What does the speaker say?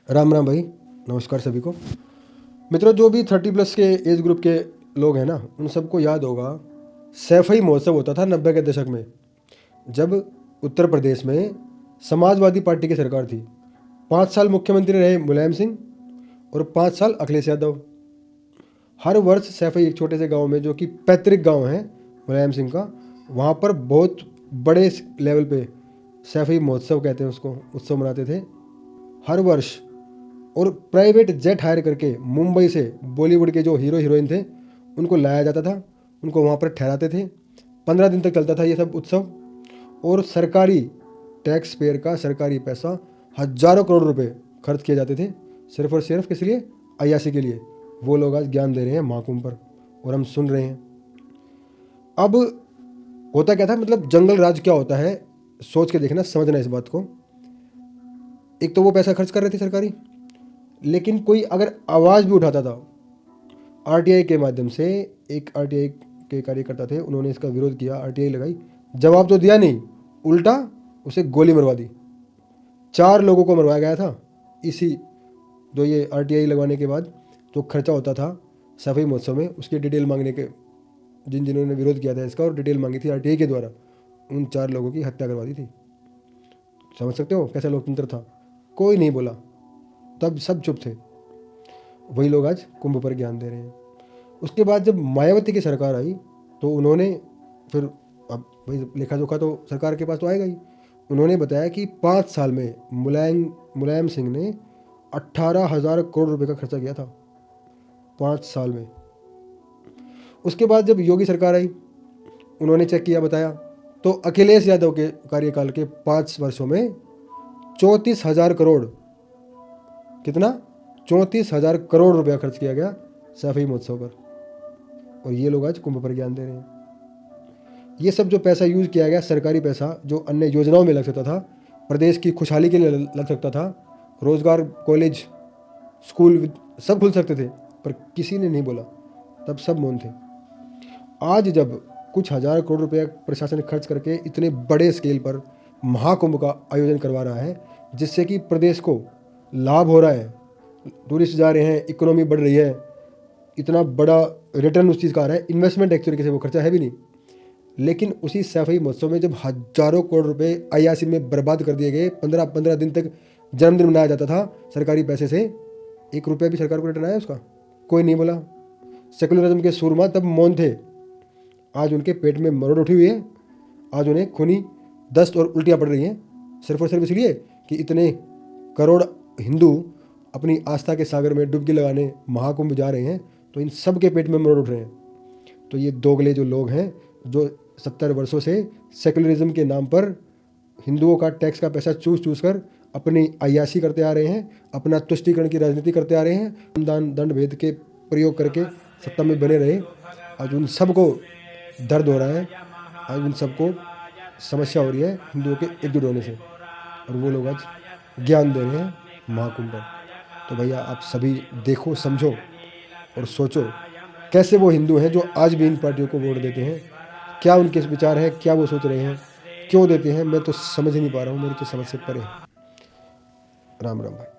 राम राम भाई। नमस्कार सभी को। मित्रों, जो भी 30+ के एज ग्रुप के लोग हैं ना, उन सबको याद होगा सैफई महोत्सव होता था 90 के दशक में, जब उत्तर प्रदेश में समाजवादी पार्टी की सरकार थी। 5 साल मुख्यमंत्री रहे मुलायम सिंह और 5 साल अखिलेश यादव। हर वर्ष सैफई एक छोटे से गांव में, जो कि पैतृक गांव है मुलायम सिंह का, वहाँ पर बहुत बड़े लेवल पे सैफई महोत्सव कहते हैं उसको, उत्सव मनाते थे हर वर्ष। और प्राइवेट जेट हायर करके मुंबई से बॉलीवुड के जो हीरो हीरोइन थे उनको लाया जाता था, उनको वहाँ पर ठहराते थे। 15 दिन तक चलता था ये सब उत्सव। और सरकारी टैक्स पेयर का सरकारी पैसा, हजारों करोड़ रुपए खर्च किए जाते थे सिर्फ और सिर्फ किस लिए? अय्याशी के लिए। वो लोग आज ज्ञान दे रहे हैं महाकुंभ पर और हम सुन रहे हैं। अब होता क्या था, मतलब जंगल राज क्या होता है, सोच के देखना, समझना इस बात को। एक तो वो पैसा खर्च कर रहे थे सरकारी, लेकिन कोई अगर आवाज़ भी उठाता था आरटीआई के माध्यम से, एक आरटीआई के कार्यकर्ता थे, उन्होंने इसका विरोध किया, आरटीआई लगाई, जवाब तो दिया नहीं, उल्टा उसे गोली मरवा दी। 4 लोगों को मरवाया गया था इसी, जो ये आरटीआई लगवाने के बाद जो खर्चा होता था सफाई महोत्सव में, उसकी डिटेल मांगने के, जिन्होंने विरोध किया था इसका और डिटेल मांगी थी आरटीआई के द्वारा, उन 4 लोगों की हत्या करवा दी थी। समझ सकते हो कैसा लोकतंत्र था। कोई नहीं बोला, तब सब चुप थे। वही लोग आज कुंभ पर ज्ञान दे रहे हैं। उसके बाद जब मायावती की सरकार आई तो उन्होंने फिर, अब भाई लेखा जोखा तो सरकार के पास तो आएगा ही, उन्होंने बताया कि 5 साल में मुलायम सिंह ने 18,000 करोड़ रुपए का खर्चा किया था 5 साल में। उसके बाद जब योगी सरकार आई, उन्होंने चेक किया, बताया, तो अखिलेश यादव के कार्यकाल के 5 वर्षों में 34,000 करोड़, कितना? 34,000 करोड़ रुपया खर्च किया गया सैफई महोत्सव पर। और ये लोग आज कुंभ पर ज्ञान दे रहे हैं। ये सब जो पैसा यूज किया गया, सरकारी पैसा, जो अन्य योजनाओं में लग सकता था, प्रदेश की खुशहाली के लिए लग सकता था, रोजगार, कॉलेज, स्कूल सब खुल सकते थे, पर किसी ने नहीं बोला, तब सब मौन थे। आज जब कुछ हजार करोड़ रुपया प्रशासन खर्च करके इतने बड़े स्केल पर महाकुंभ का आयोजन करवा रहा है, जिससे कि प्रदेश को लाभ हो रहा है, टूरिस्ट जा रहे हैं, इकोनॉमी बढ़ रही है, इतना बड़ा रिटर्न उस चीज़ का आ रहा है, इन्वेस्टमेंट एक तरीके से वो खर्चा है भी नहीं। लेकिन उसी सैफई महोत्सव में जब हजारों करोड़ रुपए अय्याशी में बर्बाद कर दिए गए, 15-15 दिन तक जन्मदिन मनाया जाता था सरकारी पैसे से, 1 रुपया भी सरकार को रिटर्न आया उसका? कोई नहीं बोला। सेकुलरिज्म के सूरमा तब मौन थे। आज उनके पेट में मरोड़ उठी हुई है, आज उन्हें खूनी दस्त और उल्टियाँ पड़ रही हैं, सिर्फ और सिर्फ इसलिए कि इतने करोड़ हिंदू अपनी आस्था के सागर में डुबकी लगाने महाकुंभ जा रहे हैं, तो इन सब के पेट में मरोड़ उठ रहे हैं। तो ये दोगले जो लोग हैं, जो 70 वर्षों से सेकुलरिज्म के नाम पर हिंदुओं का टैक्स का पैसा चूस कर अपनी अय्याशी करते आ रहे हैं, अपना तुष्टीकरण की राजनीति करते आ रहे हैं, दान दंड भेद के प्रयोग करके सत्ता में बने रहे, आज उन सबको दर्द हो रहा है, आज उन सबको समस्या हो रही है हिंदुओं के एकजुट होने से, और वो लोग आज ज्ञान दे रहे हैं महाकुंभ पर। तो भैया आप सभी देखो, समझो और सोचो, कैसे वो हिंदू हैं जो आज भी इन पार्टियों को वोट देते हैं, क्या उनके विचार हैं, क्या वो सोच रहे हैं, क्यों देते हैं, मैं तो समझ ही नहीं पा रहा हूँ, मेरी तो समझ से परे है। राम राम भाई।